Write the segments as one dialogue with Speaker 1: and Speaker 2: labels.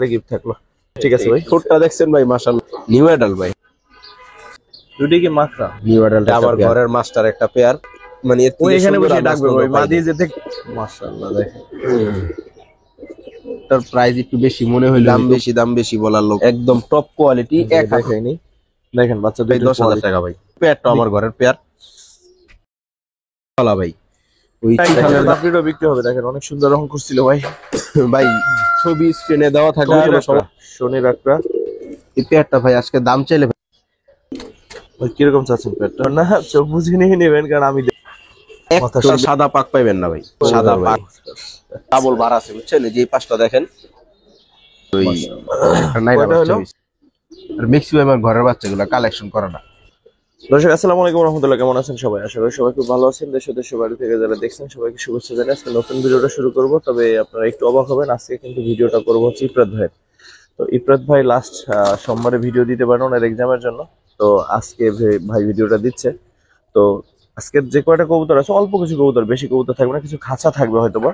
Speaker 1: Gift থাকলো। ঠিক আছে ভাই।
Speaker 2: ঠোঁটটা দেখছেন ভাই মাশাআল্লাহ নিউ অ্যাডাল্ট ভাই।
Speaker 1: দুটি কি মাকড়া?
Speaker 2: নিউ অ্যাডাল্ট আমার ঘরের মাস্টার একটা পেয়ার, মানে এর
Speaker 1: ওই
Speaker 2: থেকে
Speaker 1: এখানে
Speaker 2: সুন্দর
Speaker 1: বসে
Speaker 2: আর
Speaker 1: ডাকবে
Speaker 2: মাছ
Speaker 1: ভাই,
Speaker 2: পাইনি।
Speaker 1: মাদি যেতে। মাশাআল্লাহ দেখেন।
Speaker 2: তার প্রাইস একটু বেশি মনে হইলো, দাম বেশি বলার লোক, একদম টপ কোয়ালিটি। এক
Speaker 1: দেখাইনি, দেখেন বাচ্চা দুই
Speaker 2: 10,000 টাকা ভাই। পেয়ারটা আমার ঘরের পেয়ার পালা ভাই। ওই চিঠানের
Speaker 1: বাপরিরও বিক্রি হবে। দেখেন অনেক সুন্দর রং করছিল ভাই।
Speaker 2: ভাই ছবি স্ক্রিনে দেওয়া থাকবে কোনো সমস্যা।
Speaker 1: শনি রাখরা
Speaker 2: এই পেয়ারটা ভাই আজকে দাম চাইলে
Speaker 1: ভাই কিরকম চাচ্ছেন পেয়ারটা? না চোখ বুঝে নিয়ে নেবেন, কারণ আমি
Speaker 2: একটা সাদা পাক পাইবেন না ভাই, সাদা পাক ডাবল বার আছে বুঝছেন। এই যে এই পাঁচটা দেখেন, ওই নাইরা বাচ্চা হইছে। আর ম্যাক্সিমাম আমার ঘরের বাচ্চাগুলো কালেকশন করা না।
Speaker 1: দর্শক আসসালামু আলাইকুম রাহমাতুল্লাহ, কেমন আছেন সবাই? আশা করি সবাই খুব ভালো আছেন। দেশের বাইরে থেকে যারা দেখছেন সবাইকে শুভেচ্ছা জানাই। আজকে নতুন ভিডিওটা শুরু করব, তবে আপনারা একটু অবাক হবেন। আজকে কিন্তু ভিডিওটা করব হচ্ছে ইফরাত ভাইয়ের। তো ইফরাত ভাই লাস্ট সোমবারে ভিডিও দিতে পারেন ওনার এক্সামের জন্য, তো আজকে ভাই ভিডিওটা দিচ্ছে। তো আজকের যে কয়টা কবুতর আছে, অল্প কিছু কবুতর, বেশি কবুতর থাকবে না, কিছু খাঁচা থাকবে হয়তোবা।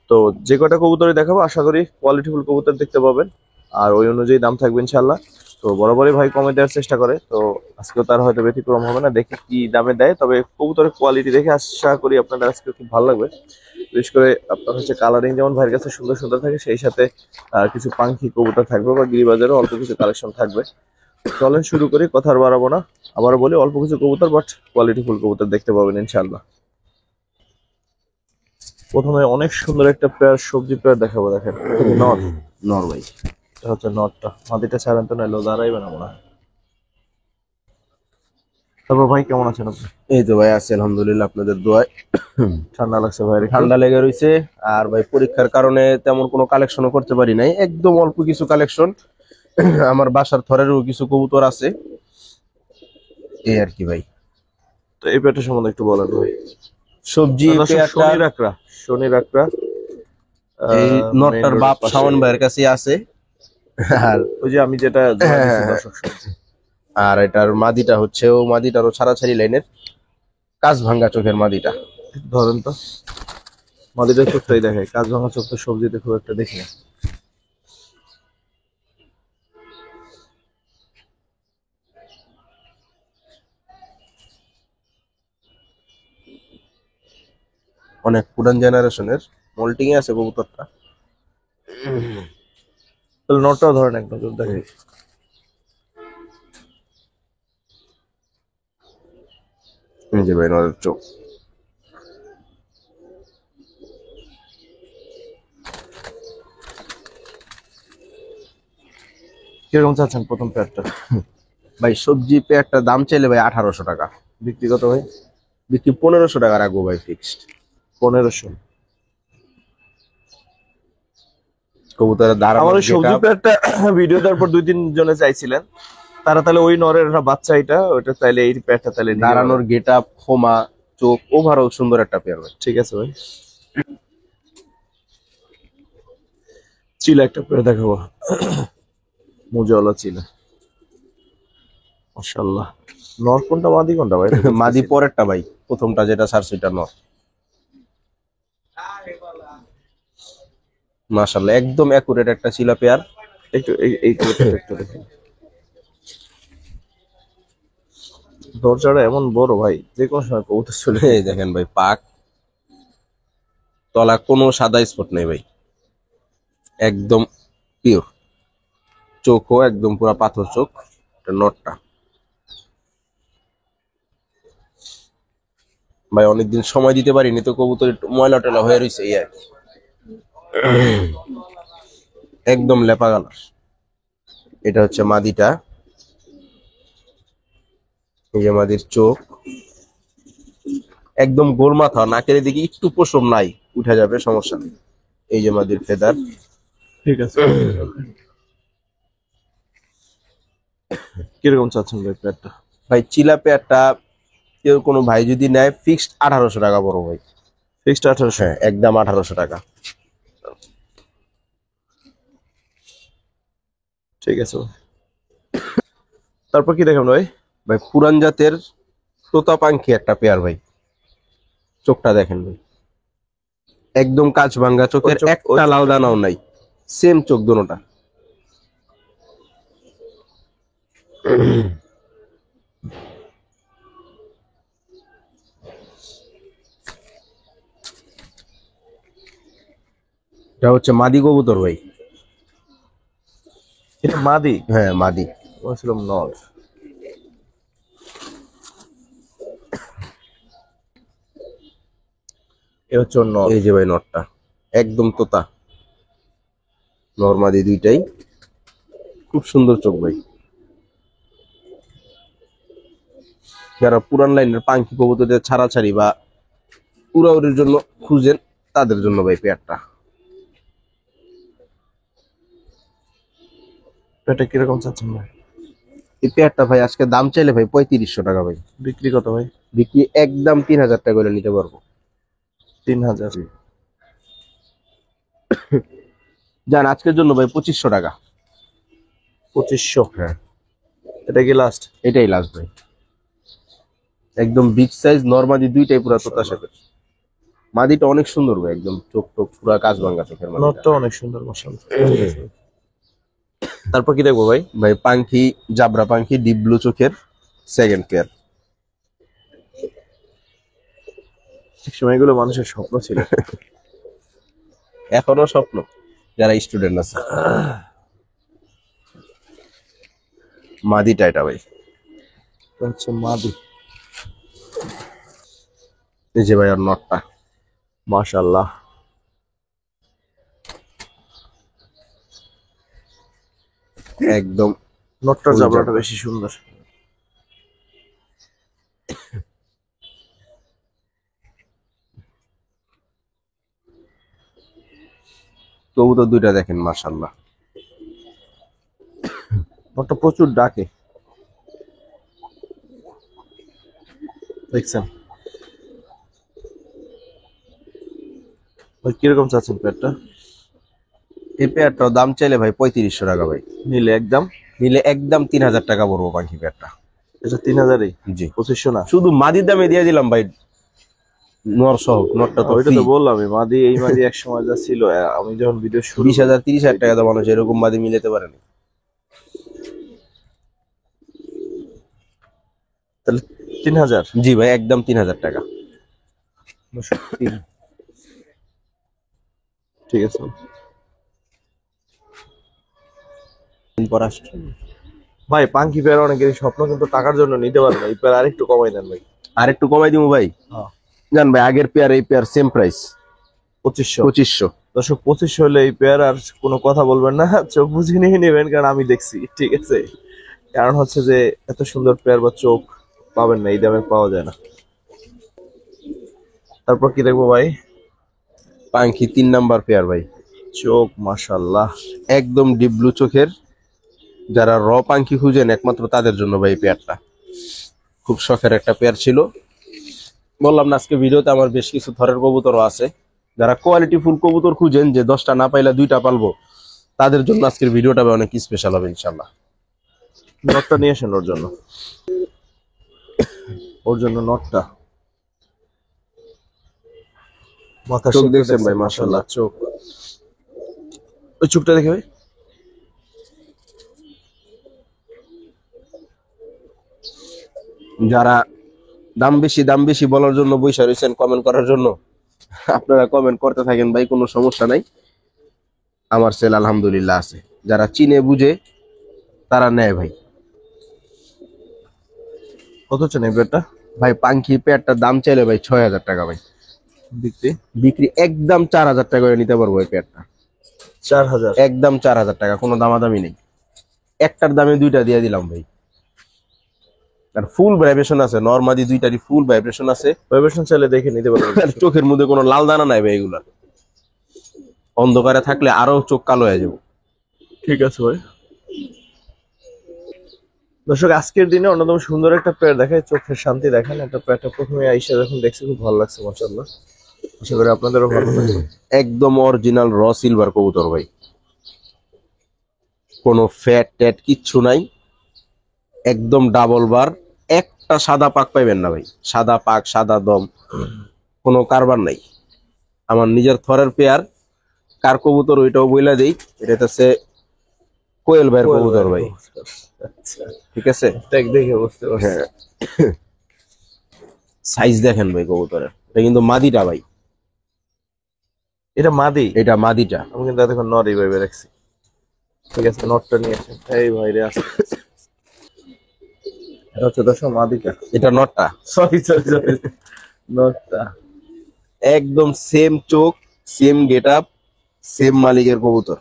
Speaker 1: তো যে কয়টা কবুতরই দেখাবো আশা করি কোয়ালিটিফুল কবুতর দেখতে পাবেন, আর ওই অনুযায়ী দাম থাকবে ইনশাল্লাহ। তো বরাবরই ভাই কমে দেওয়ার চেষ্টা করে, তো আজকেও তার হয়তো ব্যতিক্রম হবে না, দেখি কি দামে দেয়। তবে কবুতরের কোয়ালিটি দেখে আশা করি আপনাদের আজকে খুব ভালো লাগবে। বিশেষ করে আপনার হচ্ছে কালারিং যেমন ভাইয়ের কাছে সুন্দর সুন্দর থাকে, সেই সাথে কিছু পাখি কবুতর থাকবে বা গিরিবাজারও অল্প কিছু কালেকশন থাকবে। চলেন শুরু করি, কথা আর বাড়াবো না। আবারও বলি অল্প কিছু কবুতর বাট কোয়ালিটিফুল কবুতর দেখতে পাবেন ইনশাল্লাহ। প্রথমে অনেক সুন্দর একটা পেয়ার সবজি পেয়ার দেখাবো। দেখেন
Speaker 2: নর ভাই,
Speaker 1: এটা হচ্ছে নটটা। মাটিটা ছাড়েন তো, নাইলো দাঁড়াইবে না মনে হয়। তারপর ভাই কেমন আছেন আপনি?
Speaker 2: এই তো ভাই আছি আলহামদুলিল্লাহ আপনাদের দোয়ায়।
Speaker 1: ঠান্ডা লাগছে ভাই?
Speaker 2: ঠান্ডা লেগে রয়েছে, আর ভাই পরীক্ষার কারণে তেমন কোনো কালেকশনও করতে পারি নাই, একদম অল্প কিছু কালেকশন। আমার বাসার থরেরও কিছু কবুতর আছে, এই আর কি ভাই।
Speaker 1: তো এই পেয়ারটা সম্বন্ধে একটু বলেন ভাই।
Speaker 2: সবজি
Speaker 1: শনি রাখরা, শনি রাখরা।
Speaker 2: এই নটটার বাপ শাওন ভাইয়ের কাছে আছে, আর
Speaker 1: ওই যে আমি যেটা দর্শক শুনছি।
Speaker 2: আর এটার মাদিটা হচ্ছে, ও মাদিটারও ছাড়াছাড়ি লাইনের, কাজ ভাঙ্গা চোখের মাদিটা।
Speaker 1: ধরেন তো, মাদিটা চোখটাই দেখায়, কাজ ভাঙা চোখ তো সবজিতে খুব একটা দেখি না।
Speaker 2: অনেক পুরান জেনারেশনের মোল্টিং এ আছে কবুতরটা।
Speaker 1: তাহলে নটটাও ধরেন এক নজর দেখে।
Speaker 2: জি ভাই, নরের চোখ।
Speaker 1: কিরকম চাচ্ছেন প্রথম পেয়ারটা?
Speaker 2: ভাই সবজি পেয়ারটা দাম চাইলে ভাই 1800 টাকা।
Speaker 1: ব্যক্তিগত ভাই
Speaker 2: বিক্রি 1500 টাকা রাখবো ভাই, ফিক্সড
Speaker 1: 1500।
Speaker 2: কবুতরের দাঁড়ানো
Speaker 1: আমার ওই সবজি পেয়ারটা ভিডিও দেওয়ার পর 2-3 জনে চাইছিলেন, তারা তাহলে ওই নরের বাচ্চা এটা, ওইটা চাইলে এই পেয়ারটা তাহলে
Speaker 2: দাঁড়ানোর গেট আপ, খোমা, চোখ, ওভারঅল সুন্দর একটা পেয়ার ভাই।
Speaker 1: ঠিক আছে ভাই। চিলা একটা পেয়ার দেখাবো, মুজাওয়ালা চিলা। মাশাআল্লাহ। নর কোনটা মাদি কোনটা ভাই?
Speaker 2: মাদি পরেরটা ভাই, প্রথমটা যেটা ছাড়ছে এটা নর। মাশাআল্লাহ একদম অ্যাকুরেট একটা চিলা পেয়ার।
Speaker 1: একটু এই পেয়ারটা একটু দেখেন, দরজাটা এমন বড় ভাই, যে কোনো সময় কবুতর চলে।
Speaker 2: এই দেখেন ভাই, পাক তলা কোনো সাদা স্পট নেই ভাই, একদম পিওর। চোখও একদম পুরা পাথর চোখ। নটটা ভাই অনেকদিন সময় দিতে পারিনি তো, কবুতর একটু ময়লা টয়লা হয়ে রয়েছে এই আর কি। একদম লেপা কালার। এটা হচ্ছে মাদিটা, এই যে মাদির চোখ একদম গোল মাথা, নাকের দিকে একটু পশম নাই, উঠে যাবে সমস্যা নেই। এই যে মাদির ফেদার।
Speaker 1: ঠিক আছে। কিরকম চাচ্ছেন ভাই পেয়ারটা?
Speaker 2: ভাই চিলা পেয়ারটা কেউ কোনো ভাই যদি নেয় ফিক্সড 1800 টাকা বড় ভাই।
Speaker 1: ফিক্সড 1800?
Speaker 2: হ্যাঁ একদম 1800 টাকা।
Speaker 1: ঠিক আছে। তারপর কি দেখাবেন ভাই?
Speaker 2: ভাই পুরান জাতের তোতা পাখি একটা পেয়ার ভাই, চোখটা দেখেন ভাই, একদম কাঁচ ভাঙ্গা চোখের, একটা লাল দানাও নাই, সেম চোখ দুটোটা। এটা হচ্ছে মাদি কবুতর ভাই।
Speaker 1: এটা মাদি?
Speaker 2: হ্যাঁ মাদি।
Speaker 1: বলছিলাম নর। এ হচ্ছে ওর নর।
Speaker 2: এই যে ভাই নটটা একদম তোতা, নর মাদি দুইটাই, খুব সুন্দর চোখ ভাই। যারা পুরান লাইনের পাঙ্কি কবুতরদের ছাড়াছাড়ি বা উড়াউড়ির জন্য খুঁজেন তাদের জন্য ভাই পেয়ারটা।
Speaker 1: এটা কিরকম চাচ্ছেন ভাই?
Speaker 2: এই পেয়ারটা ভাই আজকে দাম চাইলে ভাই 3500 টাকা ভাই।
Speaker 1: বিক্রি কত ভাই?
Speaker 2: বিক্রি একদম 3000 টাকা করে নিতে পারবো।
Speaker 1: 3000?
Speaker 2: যান আজকের জন্য ভাই 2500 টাকা।
Speaker 1: 2500?
Speaker 2: হ্যাঁ
Speaker 1: এটা কি লাস্ট?
Speaker 2: এটাই লাস্ট ভাই। একদম বিগ সাইজ নরমাদি দুইটাই পুরা তোতা শেপের। মাদিটা অনেক সুন্দর ভাই, একদম চোখ টোক পুরা কাজ ভাঙা চোখের মাদিটা।
Speaker 1: নটটা অনেক সুন্দর মাশাআল্লাহ। তারপর কি দেখবো ভাই?
Speaker 2: ভাই পাঙ্খি, জাবরা পাঙ্খি, ডিপ ব্লু চোখের সেকেন্ড পেয়ার।
Speaker 1: এক সময় এগুলো মানুষের স্বপ্ন ছিল।
Speaker 2: এখনো স্বপ্ন যারা স্টুডেন্ট আছে। মাদিটা এটা ভাই।
Speaker 1: এটা হচ্ছে মাদি।
Speaker 2: এই যে ভাই আর নটটা
Speaker 1: মাশাআল্লাহ।
Speaker 2: একদম
Speaker 1: নটটার
Speaker 2: ফুল
Speaker 1: জাবরাটা
Speaker 2: জাবরা।
Speaker 1: বেশি সুন্দর।
Speaker 2: কবুতর দুইটা দেখেন মাশাআল্লাহ।
Speaker 1: নটটা প্রচুর ডাকে, দেখছেন ভাই? কিরকম চাচ্ছেন পেয়ারটা?
Speaker 2: এই পেয়ারটার দাম চাইলে ভাই 3500 টাকা ভাই।
Speaker 1: নিলে একদম?
Speaker 2: নিলে একদম 3000 টাকা পড়বো পাখি পেয়ারটা।
Speaker 1: এটা 3000-ই?
Speaker 2: জি
Speaker 1: 2500 না?
Speaker 2: শুধু মাদির দামে দিয়ে দিলাম ভাই, নর সহ। নরটা তো
Speaker 1: ওইটা তো বললাম, মাদি এই মাদি এক সময় যা ছিল, আমি যখন ভিডিও শুরু
Speaker 2: 20,000 30,000 টাকা তো মানুষ এরকম মাদি মিলাতে পারে না।
Speaker 1: তাহলে 3000?
Speaker 2: জি ভাই একদম 3000 টাকা।
Speaker 1: ঠিক আছে ভাই। পাঙ্কি পেয়ার অনেকেরই স্বপ্ন, কিন্তু টাকার জন্য নিতে পারে না। এই পেয়ার আরেকটু কমাই দেন ভাই।
Speaker 2: আর একটু কমাই দিব ভাই।
Speaker 1: হ্যাঁ।
Speaker 2: জান ভাই আগের পেয়ার এই পেয়ার সেম প্রাইস
Speaker 1: 2500?
Speaker 2: 2500।
Speaker 1: দর্শক 2500 হলে এই পেয়ার আর কোনো কথা বলবেন না, চোখ বুঝে নিয়ে নেবেন, কারণ আমি দেখছি। ঠিক আছে? কারণ হচ্ছে যে এত সুন্দর পেয়ার বা চোখ পাবেন না, এই দামে পাওয়া যায় না। তারপর কি দেখবো ভাই?
Speaker 2: পাঙ্খি 3 নাম্বার পেয়ার ভাই।
Speaker 1: চোখ মাশাআল্লাহ।
Speaker 2: একদম ডিপ ব্লু চোখের, যারা র পাঙ্খি খুঁজেন একমাত্র তাদের জন্য ভাই এই পেয়ারটা। খুব শখের একটা পেয়ার ছিল। বললাম না আজকে ভিডিওতে আমার বেশ কিছু থরের কবুতরও আছে। যারা কোয়ালিটি ফুল কবুতর খুঁজেন, যে 10টা না পাইলে 2টা পালবো, তাদের জন্য আজকের ভিডিওটা অনেক স্পেশাল হবে ইনশাল্লাহ।
Speaker 1: নটটা নিয়ে আসেন ওর জন্য, ওর জন্য নটটা। মাথা
Speaker 2: চোখ দেখছেন ভাই মাশাআল্লাহ।
Speaker 1: চোখ, ওই চোখটা দেখে ভাই।
Speaker 2: যারা দাম বেশি বলার জন্য বইসা রয়েছেন কমেন্ট করার জন্য, আপনারা কমেন্ট করতে থাকেন ভাই, কোনো সমস্যা নাই। আমার সেল আলহামদুলিল্লাহ আছে। যারা চিনে বুঝে তারা নেয় ভাই।
Speaker 1: কত চান এই পেয়ারটা?
Speaker 2: ভাই পাঙ্খি পেয়ারটার দাম চাইলে ভাই 6000 টাকা ভাই।
Speaker 1: বিক্রি?
Speaker 2: বিক্রি একদম 4000 টাকা করে নিতে পারবো এই পেয়ারটা।
Speaker 1: 4000?
Speaker 2: একদম 4000 টাকা, কোনো দামাদামি নেই। একটার দামে 2টা দিয়ে দিলাম ভাই। আর ফুল ভাইব্রেশন আছে, নরমাদি দুইটারই ফুল ভাইব্রেশন আছে।
Speaker 1: ভাইব্রেশন চাইলে দেখে নিতে পারবেন।
Speaker 2: চোখের মধ্যে কোনো লাল দানা নাই ভাই, এগুলা অন্ধকারে থাকলে আরো চোখ কালো হয়ে যাবে।
Speaker 1: ঠিক আছে ভাই। দর্শক আজকের দিনে অন্যতম সুন্দর একটা পেয়ার দেখায়, চোখের শান্তি দেখেন। একটা পেয়ারটা প্রথমে আইসা যখন দেখছি খুব ভালো লাগছে মাশাআল্লাহ। আশা করি আপনাদেরও ভালো লাগবে।
Speaker 2: একদম অরিজিনাল র সিলভার কবুতর ভাই, কোনো ফ্যাট ট্যাট কিচ্ছু নাই। একদম ডাবল বার, একটা সাদা পাক পাইবেন না ভাই। সাদা পাক সাদা দম কোনো কারবার নাই। আমার নিজের থরের পেয়ার, কার কবুতর ওইটাও বইলা দেই। এটা হচ্ছে কোয়েল ভাইয়ের কবুতর ভাই।
Speaker 1: আচ্ছা,
Speaker 2: ঠিক আছে,
Speaker 1: ট্যাগ দেখে বুঝতে পারছি।
Speaker 2: হ্যাঁ সাইজ দেখেন ভাই কবুতরের, এটা কিন্তু মাদিটা ভাই,
Speaker 1: এটা মাদি?
Speaker 2: এটা মাদিটা।
Speaker 1: আমি কিন্তু এতক্ষণ নরই ভেবে রাখছি। ঠিক আছে, নটটা নিয়ে আসেন। এই ভাই রে, আছে এটা হচ্ছে দর্শক মাদিটা।
Speaker 2: এটা নটটা,
Speaker 1: সরি সরি সরি, নটটা।
Speaker 2: একদম সেম চোখ, সেম গেট আপ, সেম মালিকের কবুতর।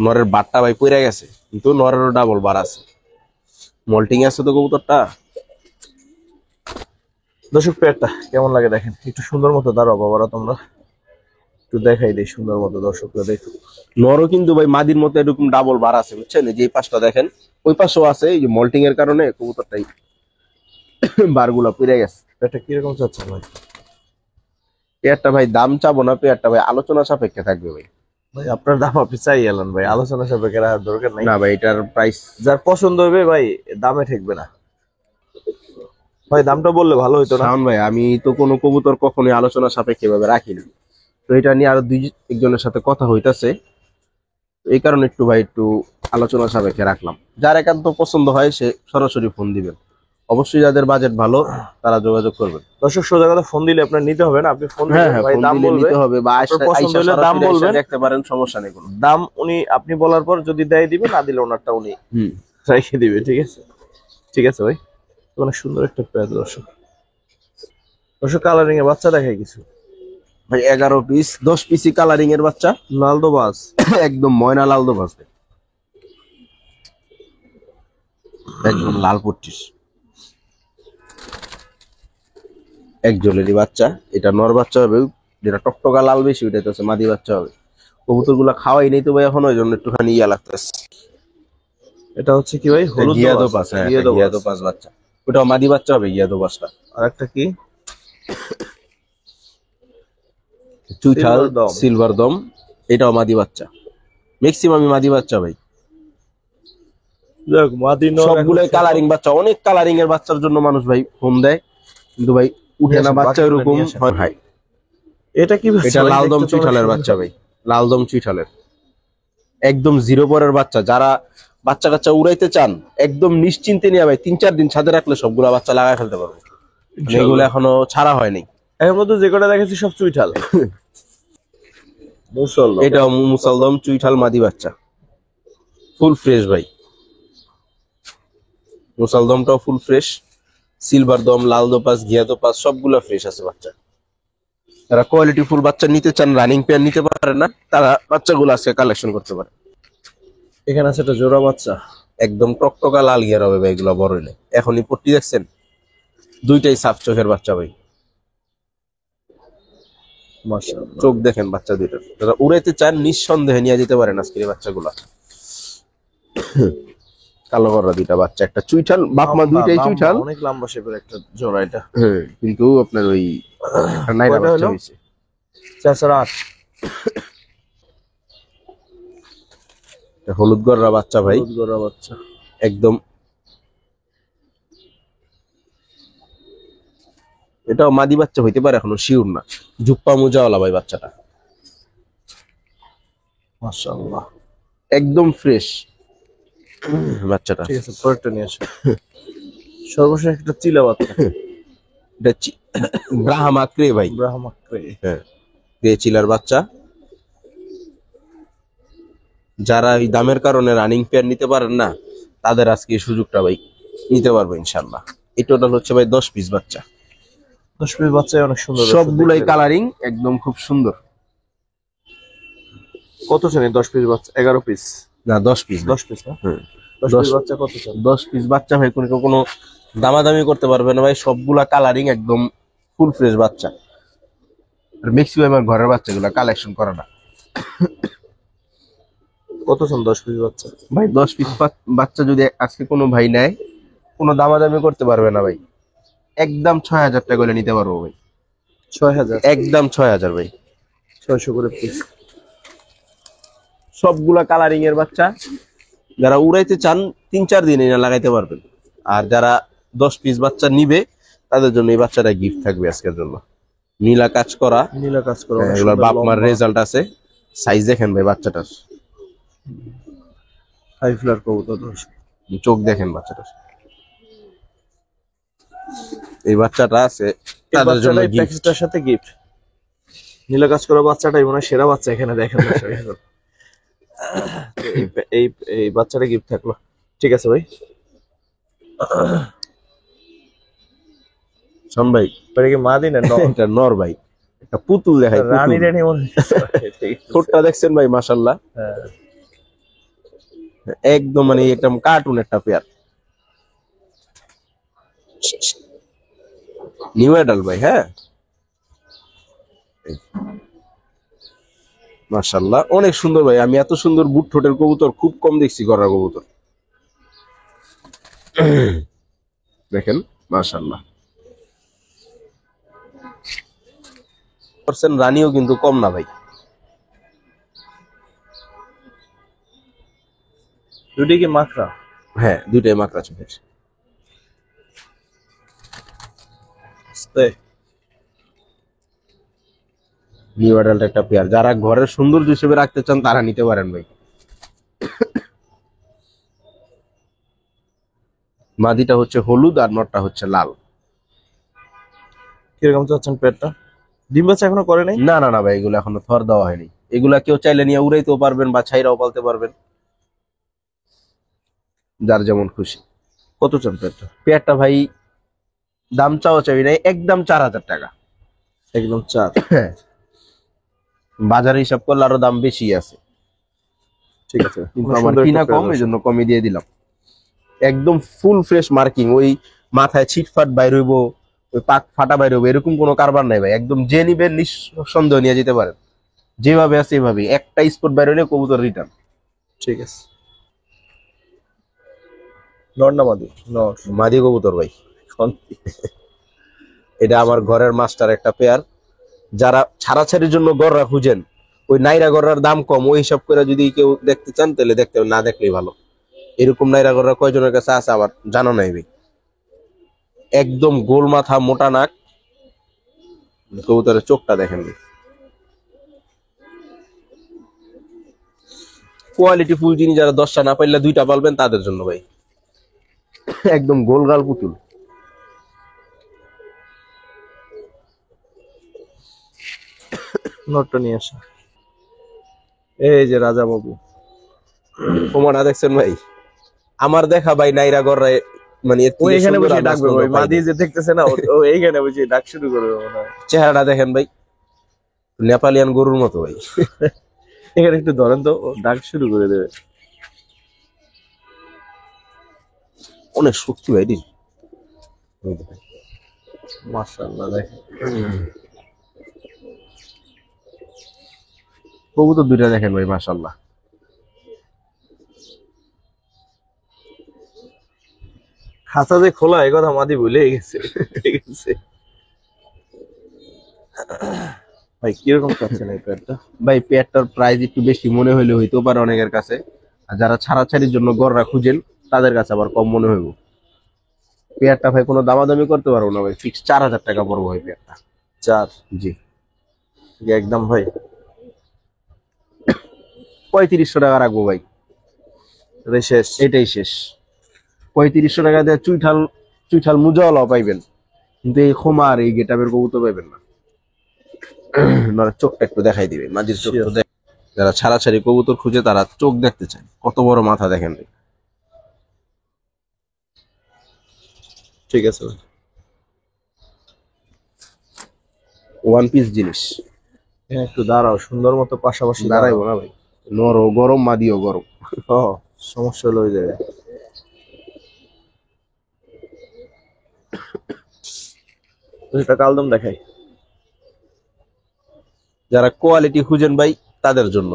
Speaker 2: নরের বাটটা ভাই পড়ে গেছে, কিন্তু নরেরও ডাবল বার আছে, মল্টিং আছে তো কবুতরটা।
Speaker 1: দর্শক পেয়ারটা কেমন লাগে দেখেন, একটু সুন্দর মতো দাঁড়াও বাবারা, তোমরা একটু দেখাই দিই সুন্দর মতো, দর্শকরা দেখো।
Speaker 2: নরও কিন্তু ভাই মাদির মতো এরকম ডাবল বার আছে বুঝছেন, এই যে এই পাশটা দেখেন, ওই পাশেও আছে, এই যে মল্টিং এর কারণে কবুতরটাই বারগুলা পড়ে গেছে।
Speaker 1: পেয়ারটা কিরকম চাচ্ছেন ভাই?
Speaker 2: পেয়ারটা ভাই দাম চাবো না, পেয়ারটা ভাই আলোচনা সাপেক্ষে থাকবে ভাই।
Speaker 1: ভাই আপনার দাম আপনি চাই এলেন ভাই, আলোচনা সাপেক্ষে রাখার দরকার নাই।
Speaker 2: না ভাই, এটার প্রাইস
Speaker 1: যার পছন্দ হবে ভাই দামে ঠেকবে না ভাই, দামটা বললে ভালো হইতো না?
Speaker 2: শাওন ভাই, আমি তো কোনো কবুতর কখনোই আলোচনা সাপেক্ষে ভাবে রাখি না, তো এটা নিয়ে আরো একজনের সাথে কথা হইতাছে, এই কারণে একটু ভাই একটু আলোচনা সাপেক্ষে রাখলাম। যার একান্ত পছন্দ হয় সে সরাসরি ফোন দিবেন, অবশ্যই যাদের বাজেট ভালো তারা যোগাযোগ করবেন।
Speaker 1: দর্শক সোজা কথা, ফোন দিলে আপনার নিতে হবে না, আপনি ফোন
Speaker 2: হ্যাঁ
Speaker 1: দিবেন
Speaker 2: হ্যাঁ,
Speaker 1: ভাই,
Speaker 2: ফোন
Speaker 1: দাম
Speaker 2: দিলে
Speaker 1: বলবে,
Speaker 2: নিতে হবে বা
Speaker 1: আপনার পছন্দ হলে দাম বলবেন,
Speaker 2: দেখতে পারেন, সমস্যা নেই কোনো।
Speaker 1: দাম উনি আপনি বলার পর যদি দেয় দিবে, না দিলে ওনারটা উনি রেখে দিবে। ঠিক আছে, ঠিক আছে ভাই। অনেক সুন্দর একটা পেয়ার দর্শক। দর্শক কালারিং এর বাচ্চা দেখাই কিছু
Speaker 2: ভাই 11 পিস 10 পিসি কালারিং এর বাচ্চা,
Speaker 1: লালদো বাস,
Speaker 2: একদম ময়না লাল দোবাজ, একদম লাল পট্টিস, এক জলেরই বাচ্চা। এটা নর বাচ্চা হবে, যেটা টকটকা লাল বেশি ওইটা হচ্ছে মাদি বাচ্চা হবে। কবুতর গুলা খাওয়াই নেই তো ভাই এখন, ওই জন্য একটুখানি ইয়া লাগতেছে।
Speaker 1: এটা হচ্ছে কি ভাই? হলুদ
Speaker 2: গিয়াদো
Speaker 1: দোবাস,
Speaker 2: পাস, হ্যাঁ গিয়াদো পাস বাচ্চা, ওটাও মাদি বাচ্চা হবে গিয়াদো পাসটা।
Speaker 1: আর একটা কি
Speaker 2: চুইঠাল
Speaker 1: Silver dom।
Speaker 2: সিলভার দম, এটাও মাদি বাচ্চা, ম্যাক্সিমামই মাদি বাচ্চা ভাই।
Speaker 1: যাক, মাদি নর
Speaker 2: সবগুলোই কালারিং বাচ্চা, অনেক কালারিং এর বাচ্চার জন্য মানুষ ভাই ফোন দেয়, কিন্তু ভাই উঠে না বাচ্চা এরকম হয় ভাই।
Speaker 1: এটা কি বাচ্চা
Speaker 2: এটা
Speaker 1: ভাই?
Speaker 2: লালদম
Speaker 1: দেখতে তো অনেক
Speaker 2: চুইঠালের
Speaker 1: সুন্দর।
Speaker 2: বাচ্চা ভাই, লালদম চুইঠালের, একদম জিরো পরের বাচ্চা। যারা বাচ্চা কাচ্চা উড়াইতে চান একদম নিশ্চিন্তে নিয়ে ভাই 3-4 দিন ছাদে রাখলে সবগুলা বাচ্চা লাগাই ফেলতে পারবে, এগুলো এখনো ছাড়া হয়নি।
Speaker 1: এর মধ্যে যে কটা দেখেছি সব চুইঠাল। মুসলদম।
Speaker 2: এটা মুসালদম চুইঠাল মাদি বাচ্চা, ফুল ফ্রেশ ভাই। মুসালদমটাও ফুল ফ্রেশ, সিলভার দম, লাল দোপাস, ঘিয়া দোপাস সবগুলা ফ্রেশ আছে বাচ্চা। যারা কোয়ালিটি ফুল বাচ্চা নিতে চান, রানিং পেয়ার নিতে পারেন না, তারা বাচ্চাগুলো আজকে কালেকশন করতে পারে।
Speaker 1: এখানে আছে একটা জোড়া বাচ্চা,
Speaker 2: একদম টকটকা লাল গিয়ার হবে ভাই, এগুলো বড় হইলে। এখনই পট্টি দেখছেন, দুইটাই সাফ চোখের বাচ্চা ভাই,
Speaker 1: মাশাআল্লাহ।
Speaker 2: চোখ দেখেন বাচ্চা দুইটার। যারা উড়াইতে চান নিঃসন্দেহে নিয়ে যেতে পারেন আজকের এই বাচ্চাগুলা। কালো করা দুইটা বাচ্চা, একটা চুইঠাল, বাপ মা দুইটাই চুইঠাল,
Speaker 1: অনেক লম্বা শেপের একটা জোড়া এটা।
Speaker 2: হ্যাঁ, কিন্তু আপনার ওই নাইরা
Speaker 1: কয়টা
Speaker 2: বাচ্চা
Speaker 1: হলো?
Speaker 2: হইছে।
Speaker 1: 408।
Speaker 2: এটা হলুদ গররা বাচ্চা ভাই,
Speaker 1: হলুদ জোড়া বাচ্চা।
Speaker 2: একদম। এটাও মাদি বাচ্চা হইতে পারে, এখনো শিওর না। জুপ্পা মোজাওয়ালা ভাই বাচ্চাটা,
Speaker 1: মাশাআল্লাহ।
Speaker 2: একদম ফ্রেশ বাচ্চাটা।
Speaker 1: ঠিক আছে, পরেরটা নিয়ে আসো। সর্বশেষ একটা চিলা বাচ্চা,
Speaker 2: এটা ব্রাহ্মা ক্রে ভাই,
Speaker 1: ব্রাহ্মা ক্রে।
Speaker 2: হ্যাঁ ক্রে চিলার বাচ্চা। যারা এই দামের কারণে রানিং পেয়ার নিতে পারেন না, তাদের আজকে এই সুযোগটা ভাই নিতে পারবো ইনশাল্লাহ। এই টোটাল হচ্ছে ভাই 10 পিস বাচ্চা,
Speaker 1: 10 পিস বাচ্চা অনেক সুন্দর,
Speaker 2: সবগুলাই কালারিং, একদম খুব সুন্দর।
Speaker 1: কত চান 10 পিস বাচ্চা? 11 পিস
Speaker 2: না 10 পিস,
Speaker 1: 10 পিস না?
Speaker 2: হ্যাঁ
Speaker 1: 10 পিস বাচ্চা কত চান?
Speaker 2: 10 পিস বাচ্চা ভাই কোনো দামাদামি করতে পারবে না ভাই, সবগুলা কালারিং, একদম ফুল ফ্রেশ বাচ্চা। আর ম্যাক্সিমাম আমার ঘরের বাচ্চাগুলা কালেকশন করা না।
Speaker 1: কত চান 10 পিস বাচ্চা?
Speaker 2: ভাই 10 পিস বাচ্চা যদি আজকে কোনো ভাই নেয়, কোনো দামাদামি করতে পারবে না ভাই, একদম 6000 টাকা করে নিতে পারবো ভাই।
Speaker 1: 6000?
Speaker 2: একদম 6000 ভাই,
Speaker 1: 600 করে পিস।
Speaker 2: সবগুলা কালারিং এর বাচ্চা। যারা উড়াইতে চান 3-4 দিন এনে লাগাইতে পারবেন। আর যারা 10 পিস বাচ্চা নিবে, তাদের জন্য এই বাচ্চাটা গিফট থাকবে আজকের জন্য। নীলা কাজ করা,
Speaker 1: নীলা কাজ করা,
Speaker 2: এগুলোর বাপ মার রেজাল্ট আছে। সাইজ দেখেন ভাই বাচ্চাটার,
Speaker 1: হাই ফ্লার কবুতর।
Speaker 2: চোখ দেখেন বাচ্চাটা, এই বাচ্চাটা আছে
Speaker 1: এই
Speaker 2: তাদের জন্য
Speaker 1: বাচ্চাটাই
Speaker 2: গিফট।
Speaker 1: প্যাকেজটার সাথে গিফট। নীল কাজ করা বাচ্চাটাই মনে হয় সেরা বাচ্চা এখানে দেখেন দর্শক এখন। তো এই এই বাচ্চাটা গিফট থাকলো। ঠিক আছে ভাই।
Speaker 2: শোন ভাই,
Speaker 1: এটা কি মা দিন না
Speaker 2: এটা নর ভাই, একটা পুতুল দেখাই,
Speaker 1: রানী
Speaker 2: পুতুল।
Speaker 1: রানী মনে হচ্ছে। ঠিক আছে।
Speaker 2: ঠোঁটটা দেখছেন ভাই, মাশাআল্লাহ,
Speaker 1: হ্যাঁ।
Speaker 2: একদম মানে একদম কার্টুন একটা পেয়ার। নিউ অ্যাডাল্ট ভাই, হ্যাঁ মাশাআল্লাহ, অনেক সুন্দর ভাই। আমি এত সুন্দর বুট ঠোঁটের কবুতর খুব কম দেখছি, গড়া কবুতর। দেখেন মাশাআল্লাহ, পার্সেন্ট রানিও কিন্তু কম না ভাই।
Speaker 1: দুটি কি মাকড়া?
Speaker 2: হ্যাঁ, দুইটাই মাকড়া চোখের। নিউ অ্যাডাল্ট একটা পেয়ার, যারা ঘরের সৌন্দর্য হিসেবে রাখতে চান তারা নিতে পারেন ভাই। মাদিটা হচ্ছে হলুদ আর নটটা হচ্ছে লাল।
Speaker 1: কিরকম চাচ্ছেন পেটটা? ডিম বাচ্চা এখনো করে নাই?
Speaker 2: না না না ভাই, এগুলো এখনো থর দেওয়া হয়নি। এগুলা কেউ চাইলে নিয়ে উড়াইতেও পারবেন বা ছাইরাও পালতে পারবেন, যার যেমন খুশি।
Speaker 1: কত চান পেটটা?
Speaker 2: পেয়ারটা ভাই দাম চাওয়া চাই নাই, একদম 4,000 টাকা।
Speaker 1: একদম 4।
Speaker 2: হ্যাঁ, বাজারে হিসাব করলে আরো দাম বেশি আছে,
Speaker 1: ঠিক আছে।
Speaker 2: কিন্তু আমার কিনা কম, এই জন্য কমই দিয়ে দিলাম। একদম ফুল ফ্রেশ মার্কিং, ওই মাথায় ছিটফাট বাইর হইব, ওই পাক ফাটা বাইর হইব, এরকম কোনো কারবার নাই ভাই। একদম যে নিবেন নিঃসন্দেহ নিয়ে যেতে পারেন, যেভাবে আছে এভাবে। একটা স্পট বাইর হইলে কবুতর রিটার্ন।
Speaker 1: ঠিক আছে। নর না মাদি? নর।
Speaker 2: মাদি কবুতর ভাই, এটা আমার ঘরের মাস্টার একটা পেয়ার। যারা ছাড়াছাড়ির জন্য গররা খুঁজেন, ওই নাইরা গররার দাম কম, ওই হিসাব করে যদি কেউ দেখতে চান তাহলে দেখতে হবে, না দেখলেই ভালো। এরকম নাইরা গররা কয়জনের কাছে আছে আমার জানা নাই ভাই। একদম গোল মাথা, মোটা নাক, কবুতরের চোখটা দেখেন ভাই। কোয়ালিটি ফুল জিনিস, যারা 10টা না পাইলে 2টা পালবেন তাদের জন্য ভাই। একদম গোলগাল পুতুল।
Speaker 1: নরটা নিয়ে আসা। এই যে রাজা বাবু।
Speaker 2: ওমানা দেখছেন ভাই, আমার দেখা ভাই নাইরা গররা মানে এর
Speaker 1: ও
Speaker 2: থেকে
Speaker 1: এখানে
Speaker 2: সুন্দর
Speaker 1: বসে
Speaker 2: আর
Speaker 1: ডাকবে
Speaker 2: নাচনন্দন
Speaker 1: ভাই,
Speaker 2: পাই
Speaker 1: মাদি
Speaker 2: নাই।
Speaker 1: যে দেখতেছে না, ও এইখানে বসে ডাক শুরু করবে মনে হয়।
Speaker 2: চেহারাটা দেখেন ভাই, নেপালিয়ান গরুর মতো ভাই।
Speaker 1: এখানে একটু ধরেন তো, ও ডাক শুরু করে দেবে।
Speaker 2: অনেক শক্তি ভাই রে।
Speaker 1: মাশাআল্লাহ দেখেন।
Speaker 2: কবুতর দুইটা দেখেন ভাই, মাশাআল্লাহ।
Speaker 1: খাঁচা যে খোলা, এই কথা মাদি ভুলে গেছে। ঠিক আছে ভাই, কিরকম চাচ্ছেন এই প্যাডটা?
Speaker 2: ভাই পেয়ারটার প্রাইস একটু বেশি মনে হইলে হইতেও পারে অনেকের কাছে, আর যারা ছাড়াছাড়ির জন্য গররা খুঁজেন তাদের কাছে আবার কম মনে হইব। পেয়ারটা ভাই কোনো দামাদামি করতে পারবো না ভাই, ফিক্স 4,000 টাকা পড়বো ভাই পেয়ারটা।
Speaker 1: 4?
Speaker 2: জি।
Speaker 1: একদম ভাই।
Speaker 2: 3500 টাকা রাখবো ভাই,
Speaker 1: এটাই শেষ?
Speaker 2: এটাই শেষ। 3500 টাকা দিয়ে চুইঠাল চুইঠাল মুজাওয়ালাও পাইবেন, কিন্তু এই খোমা আর এই গেটাবের কবুতর পাইবেন না। নরে চোখটা একটু দেখাই দিবে, মাঝির চোখ তো দেখ। যারা ছাড়াছাড়ি কবুতর খুঁজে তারা চোখ দেখতে চায়, কত বড় মাথা দেখেন ভাই।
Speaker 1: ঠিক আছে ভাই।
Speaker 2: ওয়ান পিস জিনিস।
Speaker 1: হ্যাঁ, একটু দাঁড়াও, সুন্দর মতো পাশাপাশি
Speaker 2: দাঁড়াইবো না ভাই, নরও গরম মাদিও গরম।
Speaker 1: ও, সমস্যা হলো ওই জায়গায়। এটা কালদম দেখাই।
Speaker 2: যারা কোয়ালিটি খুঁজেন ভাই তাদের জন্য।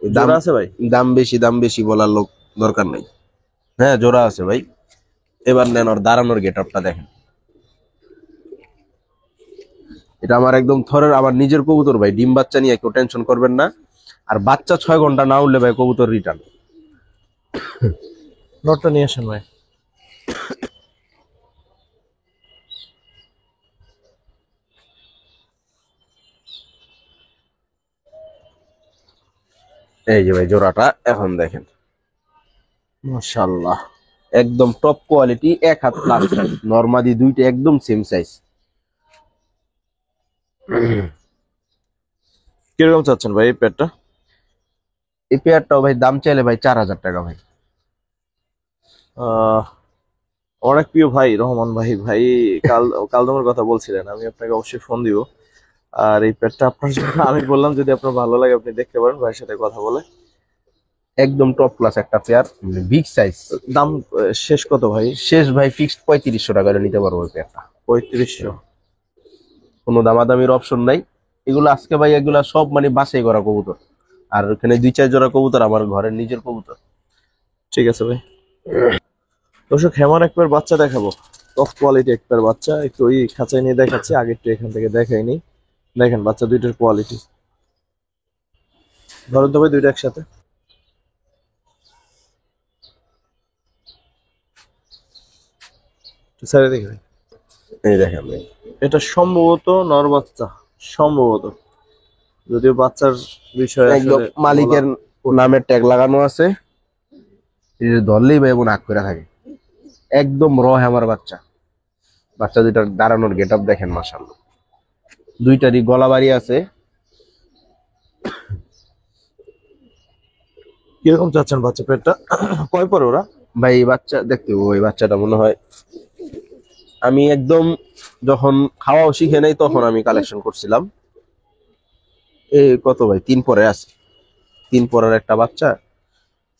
Speaker 2: দাম
Speaker 1: জোড়া আছে ভাই?
Speaker 2: দাম বেশি বলার লোক দরকার নাই। হ্যাঁ জোড়া আছে ভাই। এবার নেন, ওর দাঁড়ানোর গেট আপটা দেখেন। এটা আমার একদম থরের আমার নিজের কবুতর ভাই, ডিম বাচ্চা নিয়ে কেউ টেনশন করবেন না। আর বাচ্চা 6 ঘন্টা না উঠলে ভাই কবুতর রিটার্ন।
Speaker 1: নটটা নিয়ে আসেন ভাই।
Speaker 2: এই যে ভাই জোড়াটা এখন দেখেন,
Speaker 1: মাশাআল্লাহ।
Speaker 2: একদম টপ কোয়ালিটি, 1 হাত প্লাস। নরমাদি দুইটা একদম সেম সাইজ।
Speaker 1: কিরকম চাচ্ছেন ভাই এই পেয়ারটা?
Speaker 2: এই পেয়ারটাও ভাই দাম চাইলে ভাই 4000 টাকা ভাই।
Speaker 1: আহ অনেক প্রিয় ভাই রহমান ভাই, ভাই কাল কালদমের কথা বলছিলেন, আমি আপনাকে অবশ্যই ফোন দিব। আর এই পেয়ারটা আপনার জন্য আমি বললাম যদি আপনার ভালো লাগে আপনি দেখতে পারেন ভাইয়ের সাথে কথা বলে।
Speaker 2: একদম টপ ক্লাস একটা পেয়ার, বিগ সাইজ।
Speaker 1: দাম শেষ কত ভাই?
Speaker 2: শেষ ভাই ফিক্সড 3500 টাকা হলে নিতে পারবো ওই পেয়ারটা।
Speaker 1: 3500?
Speaker 2: কোনো দামাদামির অপশন নাই। এগুলো আজকে ভাই এগুলা সব মানে বাছাই করা কবুতর। আর ওখানে 2-4 জোড়া কবুতর আমার ঘরের নিজের কবুতর।
Speaker 1: ঠিক আছে ভাই। দর্শক হেমার এক পেয়ার বাচ্চা দেখাবো, টপ কোয়ালিটি এক পেয়ার বাচ্চা, একটু ওই খাঁচায় নিয়ে দেখাচ্ছি, আগে একটু এখান থেকে দেখাইনি। দেখেন বাচ্চা দুইটার কোয়ালিটি, ধরেন তো ভাই দুইটা একসাথে। একটু ছেড়ে দেখি ভাই।
Speaker 2: এই দেখেন ভাই,
Speaker 1: এটা সম্ভবত নর বাচ্চা, সম্ভবত, যদিও বাচ্চার বিষয়ে
Speaker 2: একদম
Speaker 1: আসলে
Speaker 2: মালিকের নামের ট্যাগ লাগানো আছে। এই যে ধরলেই ভাই এমন আগ করে থাকে। একদম হ্যামার বাচ্চা। বাচ্চা দুইটার দাঁড়ানোর গেট আপ দেখেন মাশাআল্লাহ। দুইটারই গলা বাড়ি আছে।
Speaker 1: কিরকম চাচ্ছেন বাচ্চা পেটটা? কয় পরে ওরা?
Speaker 2: ভাই এই বাচ্চা দেখতে, ওই বাচ্চাটা মনে হয় আমি একদম যখন খাওয়াও শিখে নাই তখন আমি কালেকশন করছিলাম। এ কত ভাই 3 পরে আছে। 3 পরের একটা বাচ্চা।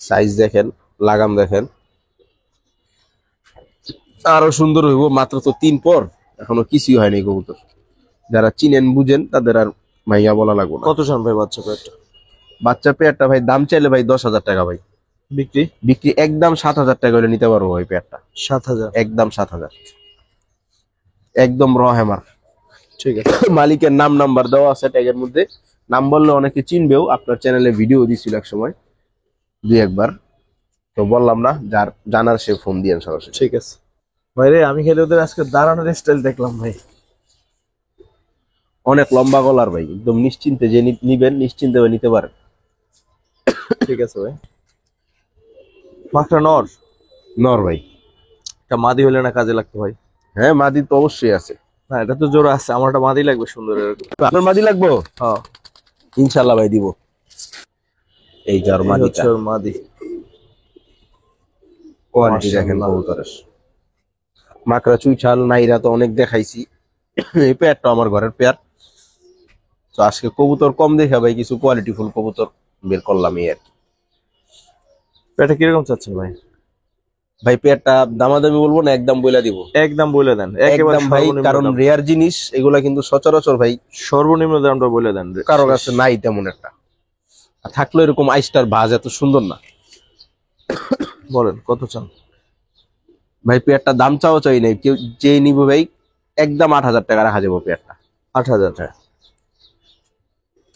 Speaker 2: সাইজ দেখেন, লাগাম দেখেন, আরো সুন্দর হইব। মাত্র তো 3 পর, এখনো কিছুই হয়নি কবুতর। যারা চিনেন বুঝেন তাদের আর ভাইয়া বলা লাগবে না।
Speaker 1: কত চান ভাই বাচ্চা পেটটা?
Speaker 2: বাচ্চা পেয়ারটা ভাই দাম চাইলে ভাই 10,000 টাকা ভাই।
Speaker 1: বিক্রি?
Speaker 2: বিক্রি একদম 7,000 টাকা হলে নিতে পারবো ভাই পেয়ারটা।
Speaker 1: 7,000?
Speaker 2: একদম 7,000। একদম হ্যামার।
Speaker 1: ঠিক আছে।
Speaker 2: মালিকের নাম নাম্বার দেওয়া আছে ট্যাগের মধ্যে। নাম বললে অনেকে চিনবেও, আপনার চ্যানেলে ভিডিও দিছিল এক সময় 2-1 বার। তো বললাম না, যার জানার সে ফোন দিয়েন সরাসরি।
Speaker 1: ঠিক আছে ভাই রে, আমি খেলে ওদের আজকে দাঁড়ানোর স্টাইল দেখলাম ভাই,
Speaker 2: অনেক লম্বা গলার ভাই, একদম নিশ্চিন্তে যে নিবেন নিশ্চিন্তে নিতে পারেন।
Speaker 1: ঠিক আছে ভাই। পাকড়া নর?
Speaker 2: নর ভাই।
Speaker 1: এটা মাদি হলে না কাজে লাগতো ভাই?
Speaker 2: হ্যাঁ মাদি তো অবশ্যই আছে।
Speaker 1: না এটা তো জোড়া আছে, আমার একটা মাদি লাগবে সুন্দর এরকম।
Speaker 2: আপনার মাদি লাগবো?
Speaker 1: হ্যাঁ
Speaker 2: ইনশাল্লাহ ভাই দিব। এই যার
Speaker 1: এই হচ্ছে
Speaker 2: মাদিটা,
Speaker 1: ওর মাদি।
Speaker 2: কোয়ালিটি দেখেন
Speaker 1: মাশাআল্লাহ।
Speaker 2: কবুতরের। মাকড়া চুইঠাল নাইরা তো অনেক দেখাইছি। এই পেয়ারটা আমার ঘরের পেয়ার। তো আজকে কবুতর কম দেখা ভাই কিছু কোয়ালিটি ফুল কবুতর বের করলাম এই আর কি।
Speaker 1: এটা কিরকম চাচ্ছেন ভাই?
Speaker 2: ভাই পেয়ারটা দামাদামি বলবো না, একদম বইলা দিব।
Speaker 1: একদম বলে দেন, একেবারে
Speaker 2: একদম ভাই,
Speaker 1: সর্বনিম্ন
Speaker 2: কারণ
Speaker 1: দাম।
Speaker 2: রেয়ার জিনিস এগুলা কিন্তু সচরাচর ভাই
Speaker 1: সর্বনিম্ন দামটা বলে দেন।
Speaker 2: কারো কাছে নাই তেমন একটা। আর থাকলে এরকম আইস্টার ভাজ এত সুন্দর না।
Speaker 1: বলেন কত চান?
Speaker 2: ভাই পেয়ারটা দাম চাও চাই নাই, কেউ যে নিবো ভাই একদম 8,000 টাকা রাখা যাবো পেয়ারটা।
Speaker 1: 8,000?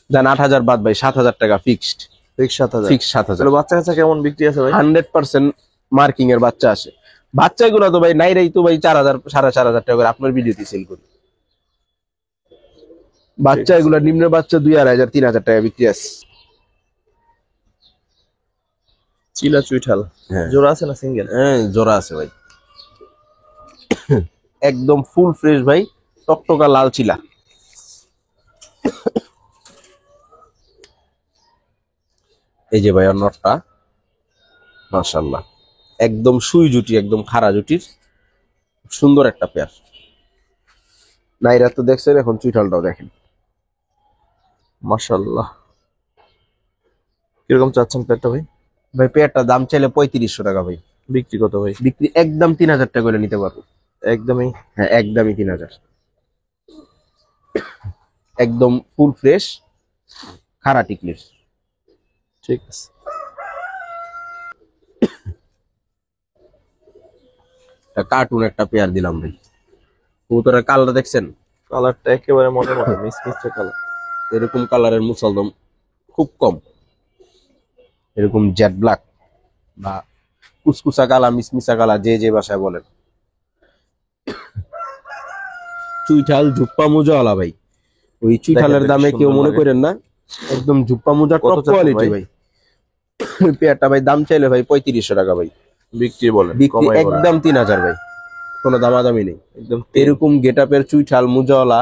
Speaker 2: দেন 8,000 বাদ ভাই 7,000 টাকা ফিক্সড।
Speaker 1: ফিক্স 7,000?
Speaker 2: ফিক্স 7,000।
Speaker 1: তাহলে বাচ্চা কাচ্চা কেমন বিক্রি আছে ভাই?
Speaker 2: 100% মার্কিং এর বাচ্চা আসে। বাচ্চাগুলো তো ভাই নাইরাই তো ভাই 4,000 4,500 টাকা করে আপনার ভিডিওতে সেল করি। বাচ্চা এগুলা নিম্ন বাচ্চা 2,500 3,000 টাকা বিক্রি আছে।
Speaker 1: চিলা চুইঠাল
Speaker 2: হ্যাঁ
Speaker 1: জোড়া আছে না সিঙ্গেল?
Speaker 2: হ্যাঁ জোড়া আছে ভাই। একদম ফুল ফ্রেশ ভাই, টকটকা লাল চিলা। এই যে ভাই নটটা মাশাআল্লাহ, একদম সুই জুটি, একদম খাড়া জুটির সুন্দর একটা পেয়ার। নাইরা তো দেখছেন, এখন চুইঠালটাও দেখেন।
Speaker 1: মাশাআল্লাহ। কিরকম চাচ্ছেন পেটটা ভাই?
Speaker 2: ভাই পেয়ারটা দাম চাইলে 3500 টাকা ভাই।
Speaker 1: বিক্রি কত ভাই?
Speaker 2: বিক্রি একদম 3,000 টাকা করে নিতে পারবো।
Speaker 1: একদমই?
Speaker 2: হ্যাঁ একদমই 3,000। একদম ফুল ফ্রেশ খাড়া টিকলির।
Speaker 1: ঠিক আছে।
Speaker 2: কার্টুন একটা পেয়ার দিলাম ভাই। কবুতরের কালার দেখছেন?
Speaker 1: কালারটা একেবারে মনে মনে মিসমিসে কালার।
Speaker 2: এরকম কালারের মুসলদম খুব কম। এরকম জেড ব্ল্যাক বা কুসকুসা কালা, মিসমিসা কালা, যে যে ভাষায় বলেন। চুইঠাল ঝুপ্পা মোজাওয়ালা ভাই। ওই চুইঠালের
Speaker 1: দেখেন,
Speaker 2: দামে কেউ
Speaker 1: সুন্দর
Speaker 2: মনে
Speaker 1: লাগে।
Speaker 2: করেন না, একদম ঝুপ্পা মোজা
Speaker 1: কত
Speaker 2: টপ
Speaker 1: চাচ্ছেন
Speaker 2: কোয়ালিটি
Speaker 1: ভাই?
Speaker 2: ভাই। পেয়ারটা ভাই দাম চাইলে ভাই 3500 টাকা ভাই।
Speaker 1: বিক্রি বলেন,
Speaker 2: বিক্রি
Speaker 1: কমাই বলেন।
Speaker 2: একদম 3000 ভাই, কোনো দামাদামি নেই।
Speaker 1: একদম
Speaker 2: এরকম গেটআপের চুইঠাল মুজাওয়ালা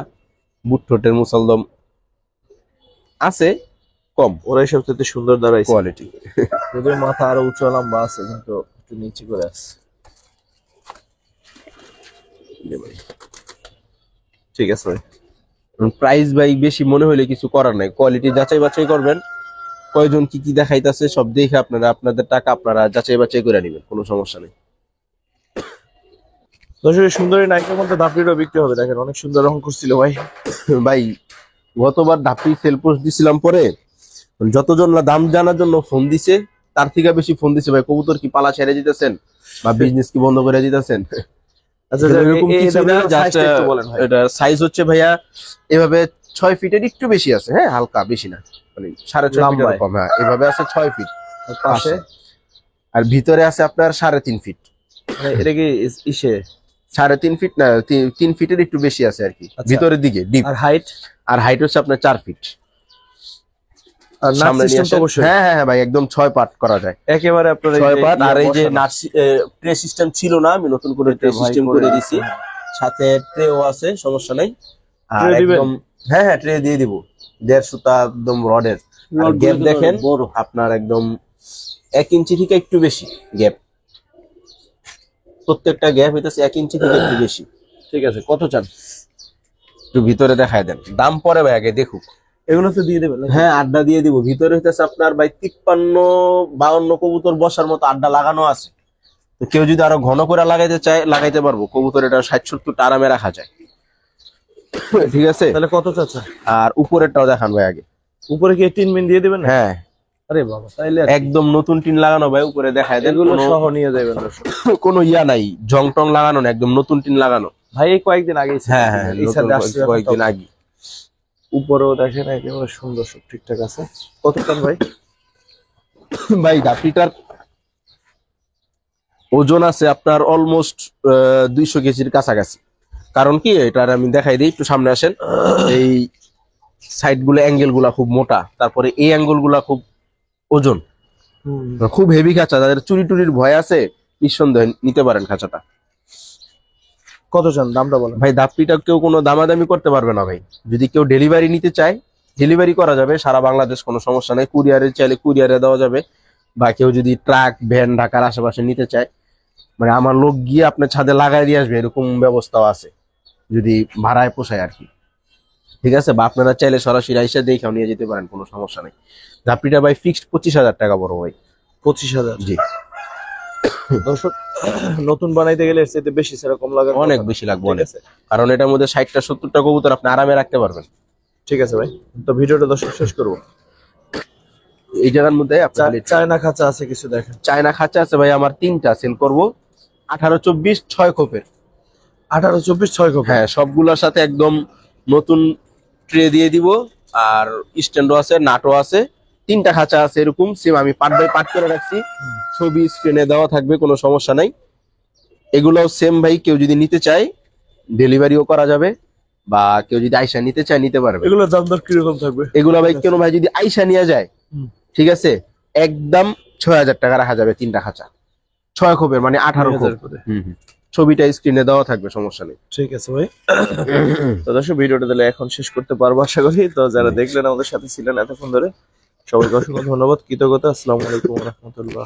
Speaker 2: বুট ঠোঁটের মুসলদম আছে কম,
Speaker 1: ওরাই সবচেয়ে সুন্দর দাঁড়াইছে।
Speaker 2: কোয়ালিটি।
Speaker 1: যদিও মাথা আরো উঁচু লম্বা আছে, কিন্তু একটু নিচে করে আছে। ঠিক আছে ভাই।
Speaker 2: প্রাইস ভাই বেশি মনে হলে কিছু করার নাই, কোয়ালিটি যাচাই বাছাই করবেন, কয়জন কি কি দেখাইতেছে সব দেখে আপনারা আপনাদের টাকা আপনারা যাচাই বাছাই করে নেবেন, কোনো সমস্যা নেই।
Speaker 1: দর্শক, সুন্দরী নায়িকার মধ্যে দাপড়িটাও বিক্রি হবে, দেখেন অনেক সুন্দর রং করছিল ভাই।
Speaker 2: ভাই গতবার ধাপি সেল পোস্ট দিছিলাম, পরে যতজন না দাম জানার জন্য ফোন দিছে তার থেকে বেশি ফোন দিছে ভাই কবুতর কি পালা ছেড়ে দিতেছেন বা বিজনেস কি বন্ধ করে দিতেছেন।
Speaker 1: আচ্ছা,
Speaker 2: এরকম কিছু না, just,
Speaker 1: একটু বলেন ভাই।
Speaker 2: এটা সাইজ হচ্ছে ভাইয়া এভাবে 6 ফিটের একটু বেশি আছে, হ্যাঁ হালকা বেশি না, মানে 6.5 ফিটের
Speaker 1: লম্বায়।
Speaker 2: কম। হ্যাঁ এভাবে আছে 6 ফিট
Speaker 1: পাশে
Speaker 2: আর ভিতরে আছে আপনার 3.5 ফিট।
Speaker 1: মানে এটা কি ইসে
Speaker 2: 3.5 ফিট না, 3 ফিটের একটু বেশি আছে আর কি,
Speaker 1: আচ্ছা।
Speaker 2: ভিতরের দিকে ডিপ।
Speaker 1: আর হাইট?
Speaker 2: আর হাইট হচ্ছে আপনার 4 ফিট।
Speaker 1: আর নাট
Speaker 2: সামনে নিয়ে
Speaker 1: সিস্টেম তো
Speaker 2: আসেন।
Speaker 1: অবশ্যই
Speaker 2: হ্যাঁ হ্যাঁ হ্যাঁ ভাই, একদম 6 পার্ট করা যায়,
Speaker 1: একেবারে আপনার
Speaker 2: 6 পার্ট। আর এই যে ট্রে সিস্টেম ছিল না, আমি নতুন করে ট্রে সিস্টেম করে দিছি, সাথে ট্রেও আছে, সমস্যা নাই। আর
Speaker 1: Tray দিবেন?
Speaker 2: একদম হ্যাঁ হ্যাঁ ট্রে দিয়ে দিব, 1.5 সুতা একদম রডের। আর গ্যাপ দেখেন আপনার একদম 1 ইঞ্চি থেকে একটু বেশি গ্যাপ, প্রত্যেকটা গ্যাপ হইতেছে 1 ইঞ্চি থেকে একটু বেশি।
Speaker 1: ঠিক আছে, কত চান?
Speaker 2: একটু ভিতরে দেখায় দেন, দাম পরে ভাই আগে দেখুক।
Speaker 1: এগুলো তো দিয়ে দেবেন নাকি?
Speaker 2: হ্যাঁ আড্ডা দিয়ে দিব, ভিতরে হইতেছে আপনার ভাই 53-52 কবুতর বসার মতো আড্ডা লাগানো আছে। তো কেউ যদি আরো ঘন করে লাগাইতে চায় লাগাইতে পারবো, কবুতর এটা 60-70টা আরামে রাখা যায়। ঠিক আছে,
Speaker 1: তাহলে কত চাচ্ছেন?
Speaker 2: আর উপরেরটাও দেখান ভাই আগে।
Speaker 1: উপরে কি টিন মিন দিয়ে দেবেন?
Speaker 2: হ্যাঁ
Speaker 1: আরে বাবা, তাইলে আর কি।
Speaker 2: একদম নতুন টিন লাগানো ভাই, উপরে দেখায় দেন,
Speaker 1: এগুলো
Speaker 2: কোনো-
Speaker 1: সহ নিয়ে যাবেন দর্শক।
Speaker 2: কোনো ইয়া নাই, জং টং লাগানো না, একদম নতুন টিন লাগানো।
Speaker 1: ভাই এই কয়েকদিন আগেই ছিল।
Speaker 2: হ্যাঁ হ্যাঁ
Speaker 1: এই
Speaker 2: নতুন
Speaker 1: সাথে আসছে
Speaker 2: কয়েকদিন
Speaker 1: এখন তো।
Speaker 2: আগে।
Speaker 1: উপরেও দেখেন একেবারে সুন্দর, সব ঠিকঠাক আছে। কত চান ভাই?
Speaker 2: ভাই গাপিটার ওজন আছে আপনার অলমোস্ট 200 কেজির কাছাকাছি। কারণ কি, এটার আমি দেখাই দিই, একটু সামনে আসেন। এই সাইড গুলো অ্যাঙ্গেল গুলা খুব মোটা, তারপরে এই অ্যাঙ্গেল গুলা খুব ওজন, খুব হেভি খাঁচা। যাদের চুরি টুরির ভয় আছে নিঃসন্দেহে নিতে পারেন খাঁচাটা।
Speaker 1: কত চান, দামটা বলেন।
Speaker 2: ভাই দাপটিটা কেউ কোনো দামাদামি করতে পারবে না ভাই। যদি কেউ ডেলিভারি নিতে চায় ডেলিভারি করা যাবে সারা বাংলাদেশ, কোনো সমস্যা নেই। কুরিয়ারে চাইলে কুরিয়ারে দেওয়া যাবে, বা কেউ যদি ট্রাক ভ্যান ঢাকার আশেপাশে নিতে চায়, মানে আমার লোক গিয়ে আপনার ছাদে লাগাই দিয়ে আসবে, এরকম ব্যবস্থাও আছে, যদি ভাড়ায় পোষায় আর কি। ঠিক আছে, বা আপনারা চাইলে সরাসরি আইসা দেখেও নিয়ে যেতে পারেন, কোনো সমস্যা নেই। ধাপটিটা ভাই ফিক্সড 25,000 টাকা বড় ভাই।
Speaker 1: 25,000?
Speaker 2: জি,
Speaker 1: দর্শক, নতুন বানাইতে গেলে এর চাইতে বেশি ছাড়া কম লাগে?
Speaker 2: অনেক বেশি লাগবে
Speaker 1: ঠিক
Speaker 2: অনেক,
Speaker 1: আছে,
Speaker 2: কারণ এটার মধ্যে 60টা 70টা কবুতর আপনি আরামে রাখতে পারবেন।
Speaker 1: ঠিক আছে ভাই, তো ভিডিওটা দর্শক শেষ করবো।
Speaker 2: এই জায়গার মধ্যে আপনার
Speaker 1: চায়না খাঁচা আছে কিছু, দেখেন।
Speaker 2: চায়না খাঁচা আছে ভাই আমার 3টা সেল করবো, 18-24 6 খোপের।
Speaker 1: 18-24 6 কপি?
Speaker 2: হ্যাঁ সবগুলোর সাথে একদম নতুন ট্রে দিয়ে দিব, আর স্ট্যান্ডও আছে, নাটও আছে। 3টা খাঁচা আছে এরকম সেম, আমি পার্ট বাই পার্ট করে রাখছি, ছবি স্ক্রিনে দেওয়া থাকবে, কোনো সমস্যা নাই। এগুলোও সেম ভাই, কেউ যদি নিতে চায় ডেলিভারিও করা যাবে, বা কেউ যদি আইসা নিতে চায় নিতে পারবে।
Speaker 1: এগুলোর দাম দর কিরকম থাকবে?
Speaker 2: এগুলো ভাই কেন ভাই যদি আইসা নিয়ে যায়, ঠিক আছে, একদম 6,000 টাকা রাখা যাবে 3টা খাঁচা, 6 খোপের, মানে 18 খোপ।
Speaker 1: 2000 করে।
Speaker 2: ছবিটা স্ক্রিনে দেওয়া থাকবে, সমস্যা নেই।
Speaker 1: ঠিক আছে ভাই। তো দর্শক, ভিডিওটা তাহলে এখন শেষ করতে পারবো আশা করি। তো যারা দেখলেন, আমাদের সাথে ছিলেন এতক্ষণ ধরে, সবাইকে অসংখ্য ধন্যবাদ, কৃতজ্ঞতা। আসসালামু আলাইকুম ওয়া রাহমাতুল্লাহ।